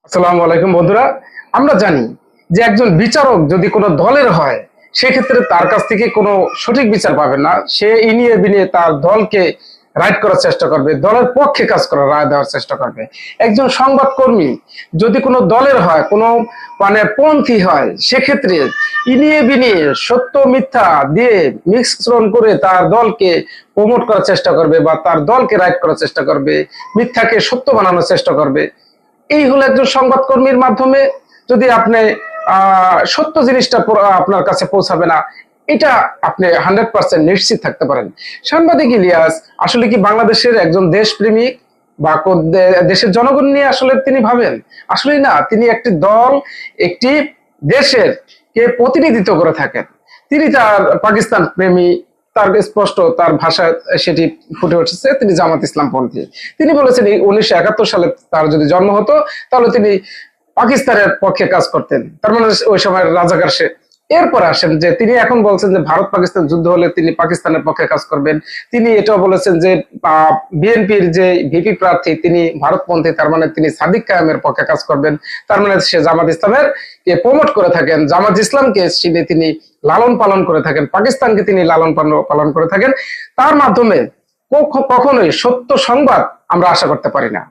আসসালামু আলাইকুম বন্ধুরা। আমরা জানি যে একজন বিচারক যদি কোনো দলের হয় সেক্ষেত্রে তার কাছ থেকে কোনো সঠিক বিচার পাবেন না। সে ইনিয়ে বিনিয়ে তার দলকে রাইট করার চেষ্টা করবে, দলের পক্ষে কাজ করার রায় দেওয়ার চেষ্টা করবে। একজন সংবাদকর্মী যদি কোনো দলের হয়, কোনো পন্থী হয়, সেক্ষেত্রে ইনিয়ে বিনিয়ে সত্য মিথ্যা দিয়ে মিশ্রণ করে তার দলকে প্রমোট করার চেষ্টা করবে বা তার দলকে রাইট করার চেষ্টা করবে, মিথ্যাকে সত্য বানানোর চেষ্টা করবে। এই হলো একজন সংবাদকর্মীর মাধ্যমে যদি আপনি সত্য জিনিসটা আপনার কাছে পৌঁছাবে না, এটা আপনি 100% নিশ্চিত থাকতে পারেন। সাংবাদিক ইলিয়াস আসলে কি বাংলাদেশের একজন দেশপ্রেমিক বা দেশের জনগণ নিয়ে আসলে তিনি ভাবেন? আসলে না, তিনি একটি দল, একটি দেশের কে প্রতিনিধিত্ব করে থাকেন। তিনি তার পাকিস্তান প্রেমী, তার স্পষ্ট তার ভাষায় সেটি ফুটে উঠেছে, তিনি জামাত ইসলাম পন্থী। তিনি বলেছেন এই 1971 সালে তার যদি জন্ম হতো তাহলে তিনি পাকিস্তানের পক্ষে কাজ করতেন, তার মানে ওই সময় রাজাকার সে। এরপরে আসেন যে তিনি এখন বলছেন যে ভারত পাকিস্তান যুদ্ধ হলে তিনি পাকিস্তানের পক্ষে কাজ করবেন। তিনি এটাও বলেছেন যে বিএনপির যে ভিপি প্রার্থী তিনি ভারতপন্থী, তার মানে তিনি সাদিক কায়েমের পক্ষে কাজ করবেন। তার মানে সে জামাত ইসলামের কে প্রমোট করে থাকেন, জামাত ইসলামকে তিনি লালন পালন করে থাকেন, পাকিস্তানকে তিনি লালন পালন করে থাকেন। তার মাধ্যমে কখনোই সত্য সংবাদ আমরা আশা করতে পারি না।